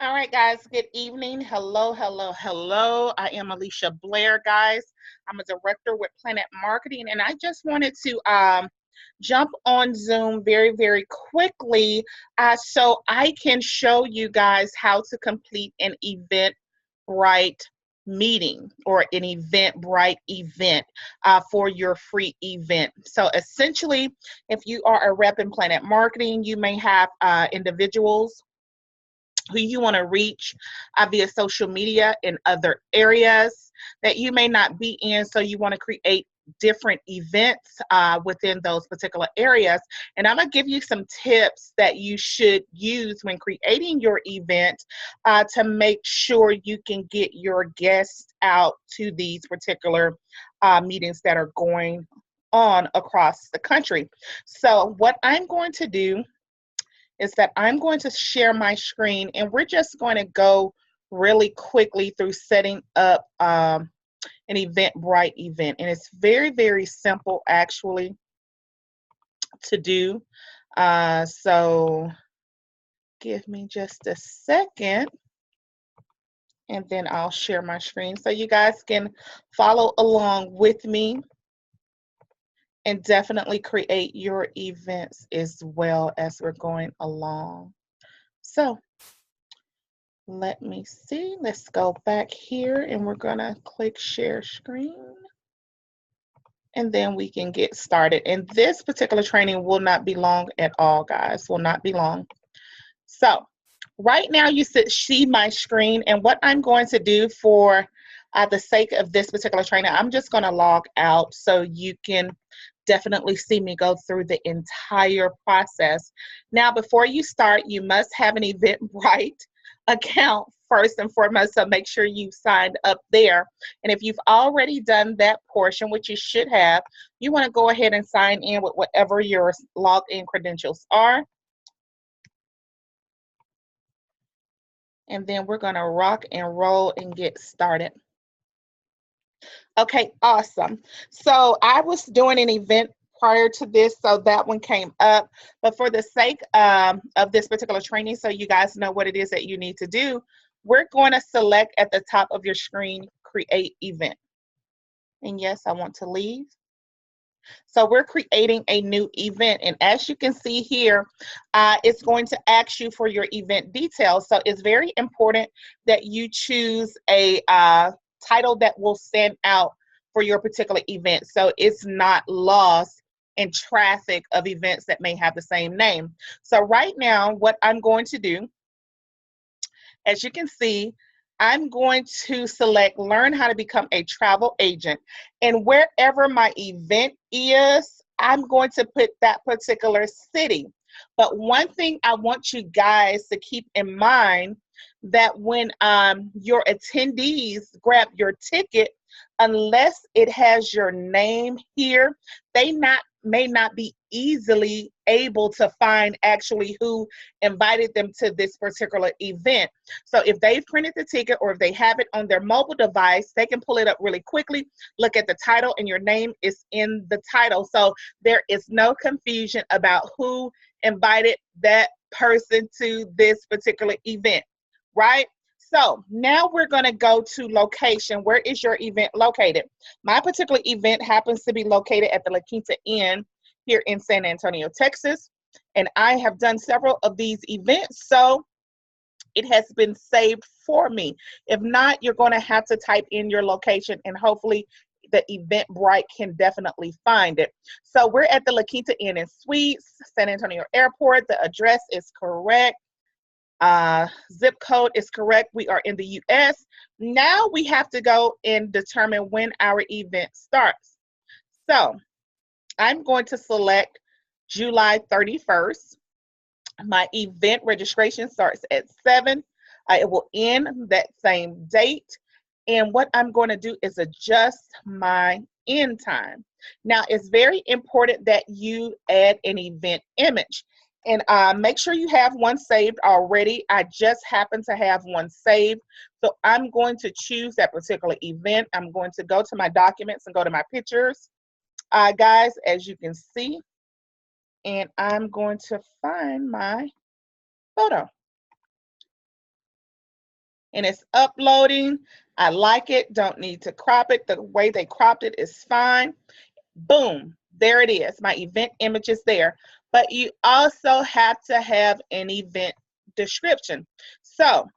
All right, guys, good evening. Hello, hello, hello. I am Alicia Blair, guys. I'm a director with Planet Marketing, and I just wanted to jump on Zoom very, very quickly so I can show you guys how to complete an EventBrite meeting or an EventBrite event for your free event. So essentially, if you are a rep in Planet Marketing, you may have individuals who you want to reach via social media in other areas that you may not be in. So you want to create different events within those particular areas. And I'm going to give you some tips that you should use when creating your event to make sure you can get your guests out to these particular meetings that are going on across the country. So what I'm going to do is that I'm going to share my screen, and we're just going to go really quickly through setting up an EventBrite event. And it's very, very simple actually to do. So give me just a second, and then I'll share my screen so you guys can follow along with me and definitely create your events as well as we're going along. So let me see. Let's go back here and we're going to click share screen. And then we can get started. And this particular training will not be long at all, guys. Will not be long. So right now you see my screen. And what I'm going to do for the sake of this particular training, I'm just going to log out so you can definitely see me go through the entire process. Now, before you start, you must have an EventBrite account first and foremost, so make sure you've signed up there. And if you've already done that portion, which you should have, you want to go ahead and sign in with whatever your login credentials are. And then we're going to rock and roll and get started. Okay, awesome. So I was doing an event prior to this, so that one came up. But for the sake of this particular training, so you guys know what it is that you need to do, we're going to select at the top of your screen, create event. And yes, I want to leave. So we're creating a new event. And as you can see here, it's going to ask you for your event details. So it's very important that you choose a title that will stand out for your particular event, so it's not lost in traffic of events that may have the same name. So right now, what I'm going to do, as you can see, I'm going to select learn how to become a travel agent. And wherever my event is, I'm going to put that particular city. But one thing I want you guys to keep in mind, that when your attendees grab your ticket, unless it has your name here, they may not be easily able to find actually who invited them to this particular event. So if they've printed the ticket or if they have it on their mobile device, they can pull it up really quickly, look at the title, and your name is in the title. So there is no confusion about who invited that person to this particular event, right? So now we're going to go to location. Where is your event located? My particular event happens to be located at the La Quinta Inn here in San Antonio, Texas. And I have done several of these events, so it has been saved for me. If not, you're going to have to type in your location, and hopefully the EventBrite can definitely find it. So we're at the La Quinta Inn and Suites, San Antonio Airport. The address is correct. Zip code is correct. We are in the US. Now we have to go and determine when our event starts. So I'm going to select July 31st. My event registration starts at 7. It will end that same date. And what I'm going to do is adjust my end time. Now, it's very important that you add an event image. And make sure you have one saved already. I just happen to have one saved. So I'm going to choose that particular event. I'm going to go to my documents and go to my pictures, guys, as you can see. And I'm going to find my photo. and it's uploading. I like it. Don't need to crop it. The way they cropped it is fine. Boom, there it is. My event image is there. But you also have to have an event description. So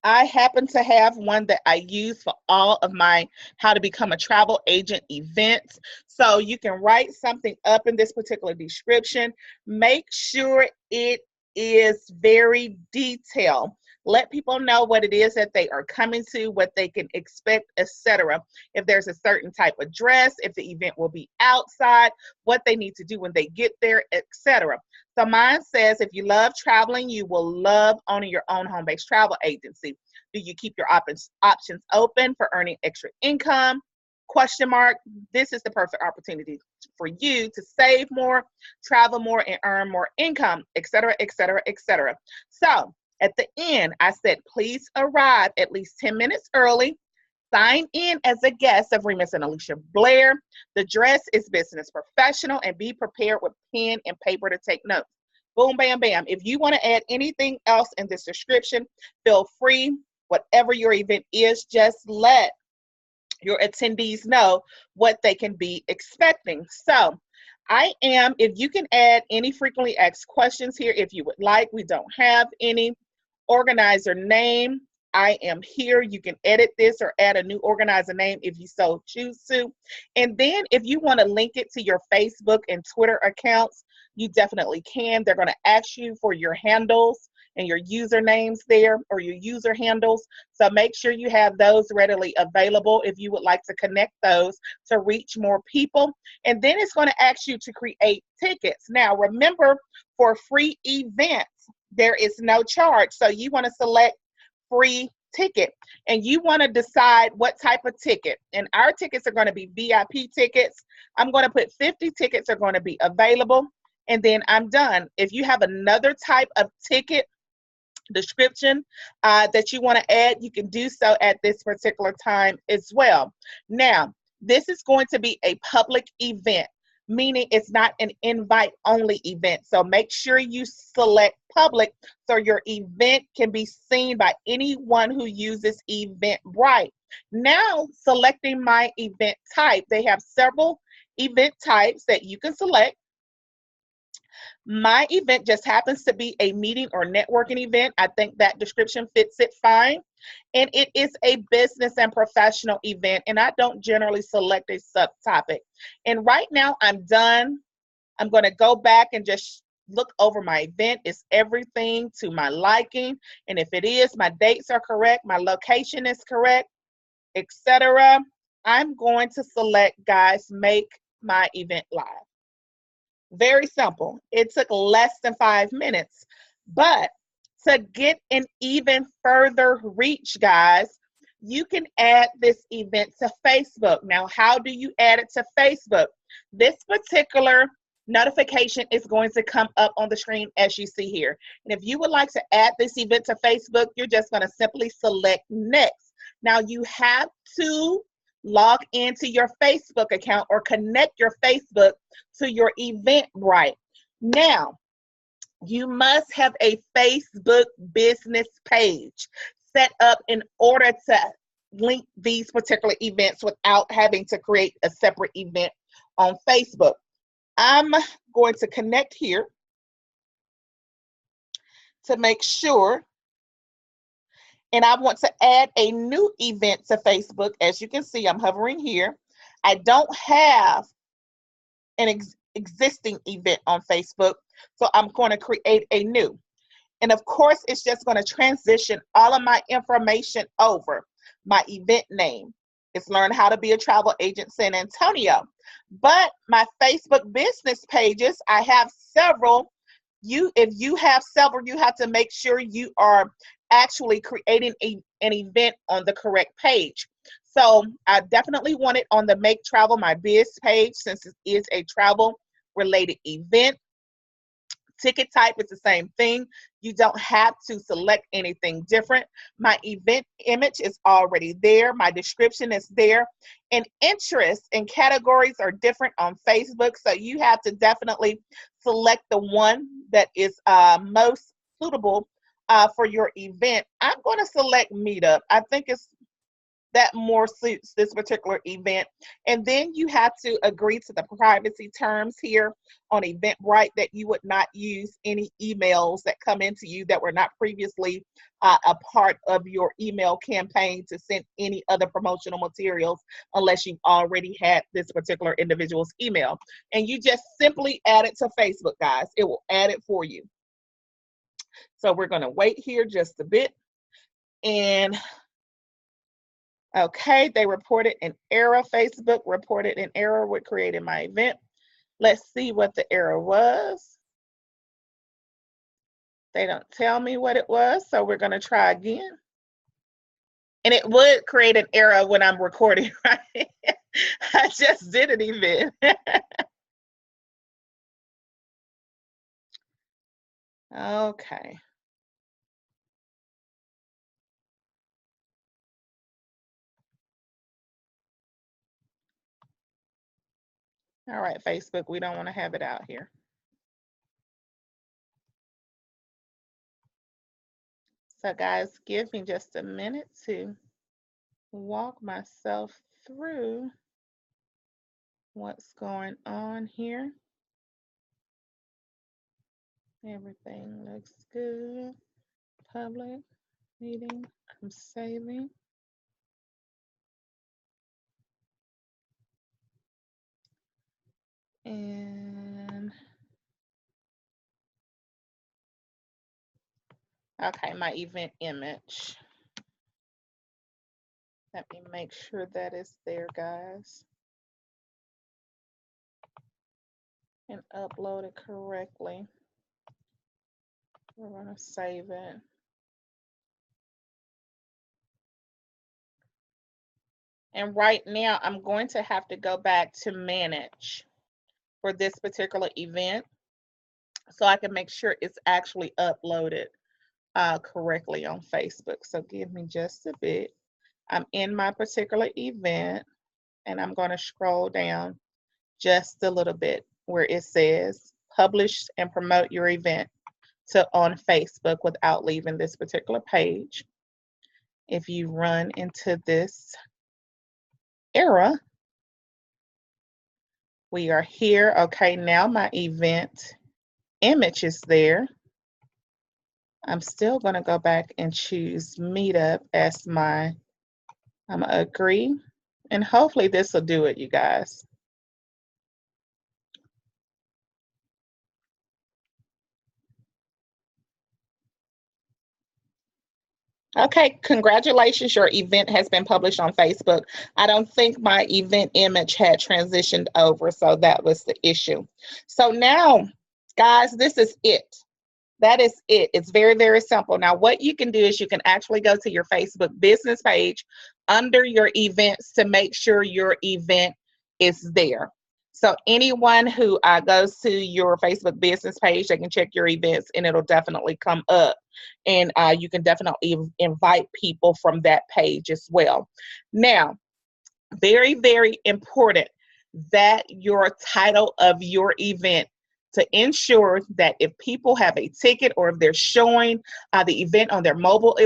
I happen to have one that I use for all of my how to become a travel agent events. So you can write something up in this particular description. Make sure it is very detailed. Let people know what it is that they are coming to, what they can expect, etc. If there's a certain type of dress, if the event will be outside, what they need to do when they get there, etc. So mine says, if you love traveling, you will love owning your own home-based travel agency. Do you keep your options open for earning extra income? Question mark. This is the perfect opportunity for you to save more, travel more, and earn more income, etc., etc., etc. So at the end, I said, please arrive at least 10 minutes early. Sign in as a guest of Remus and Alicia Blair. The dress is business professional, and be prepared with pen and paper to take notes. Boom, bam, bam. If you want to add anything else in this description, feel free. Whatever your event is, just let your attendees know what they can be expecting. So if you can add any frequently asked questions here if you would like. We don't have any. Organizer name, I am here. You can edit this or add a new organizer name if you so choose to. And then if you want to link it to your Facebook and Twitter accounts, you definitely can. They're going to ask you for your handles and your usernames there, or your user handles. So make sure you have those readily available if you would like to connect those to reach more people. And then it's going to ask you to create tickets. Now, remember, for free events, there is no charge. So you want to select free ticket, and you want to decide what type of ticket. And our tickets are going to be VIP tickets. I'm going to put 50 tickets are going to be available, and then I'm done. If you have another type of ticket description that you want to add, you can do so at this particular time as well. Now, this is going to be a public event, meaning it's not an invite only event. So make sure you select public so your event can be seen by anyone who uses EventBrite. Now, selecting my event type, they have several event types that you can select. My event just happens to be a meeting or networking event. I think that description fits it fine. And it is a business and professional event, and I don't generally select a subtopic. And right now I'm done. I'm going to go back and just look over my event. Is everything to my liking? And if it is, my dates are correct, my location is correct, etc. I'm going to select, guys, make my event live. Very simple. It took less than 5 minutes. But to get an even further reach, guys, you can add this event to Facebook. Now, how do you add it to Facebook? This particular notification is going to come up on the screen as you see here. And if you would like to add this event to Facebook, you're just going to simply select next. Now, you have to log into your Facebook account or connect your Facebook to your EventBrite. Now, you must have a Facebook business page set up in order to link these particular events without having to create a separate event on Facebook. I'm going to connect here to make sure. And I want to add a new event to Facebook. As you can see, I'm hovering here. I don't have an existing event on Facebook, so I'm going to create a new. And of course, it's just going to transition all of my information over. My event name is Learn How to Be a Travel Agent San Antonio. But my Facebook business pages, I have several. If you have several, you have to make sure you are actually creating an event on the correct page. So I definitely want it on the Make Travel My Biz page, since it is a travel related event. Ticket type is the same thing. You don't have to select anything different. My event image is already there. My description is there. And interests and categories are different on Facebook. So you have to definitely select the one that is most suitable for your event, I'm going to select Meetup. I think that more suits this particular event. And then you have to agree to the privacy terms here on EventBrite that you would not use any emails that come into you that were not previously a part of your email campaign to send any other promotional materials unless you already had this particular individual's email. And you just simply add it to Facebook, guys. It will add it for you. So we're going to wait here just a bit. And okay, they reported an error. Facebook reported an error with creating my event. Let's see what the error was. They don't tell me what it was, so we're going to try again. And it would create an error when I'm recording, right? I just did an event. Okay. All right, Facebook, we don't want to have it out here. So guys, give me just a minute to walk myself through what's going on here. Everything looks good. Public meeting, I'm saving. And okay, my event image. Let me make sure that is there, guys. And upload it correctly. We're going to save it. And right now, I'm going to have to go back to manage for this particular event so I can make sure it's actually uploaded correctly on Facebook. So give me just a bit. I'm in my particular event and I'm going to scroll down just a little bit where it says publish and promote your event on Facebook without leaving this particular page. If you run into this error, we are here. Okay, now my event image is there. I'm still going to go back and choose Meetup as my, I'm going to agree. And hopefully this will do it, you guys. Okay, congratulations, your event has been published on Facebook. I don't think my event image had transitioned over, so that was the issue. So now, guys, this is it. That is it. It's very, very simple. Now, what you can do is you can actually go to your Facebook business page under your events to make sure your event is there. So anyone who goes to your Facebook business page, they can check your events and it'll definitely come up. And you can definitely invite people from that page as well. Now, very, very important that your title of your event, to ensure that if people have a ticket or if they're showing the event on their mobile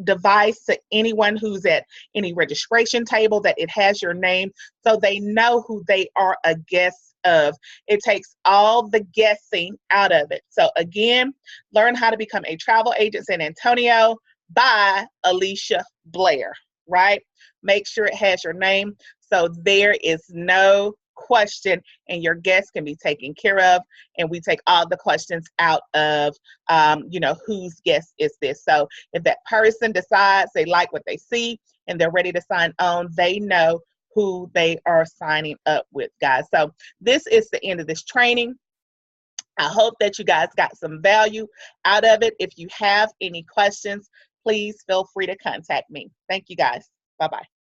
device to anyone who's at any registration table, that it has your name so they know who they are a guest of. It takes all the guessing out of it. So again, Learn How to Become a Travel Agent San Antonio by Alicia Blair, right? Make sure it has your name so there is no question and your guests can be taken care of, and we take all the questions out of whose guest is this. So if that person decides they like what they see and they're ready to sign on, they know who they are signing up with, guys. So this is the end of this training. I hope that you guys got some value out of it. If you have any questions, please feel free to contact me. Thank you, guys. Bye-bye.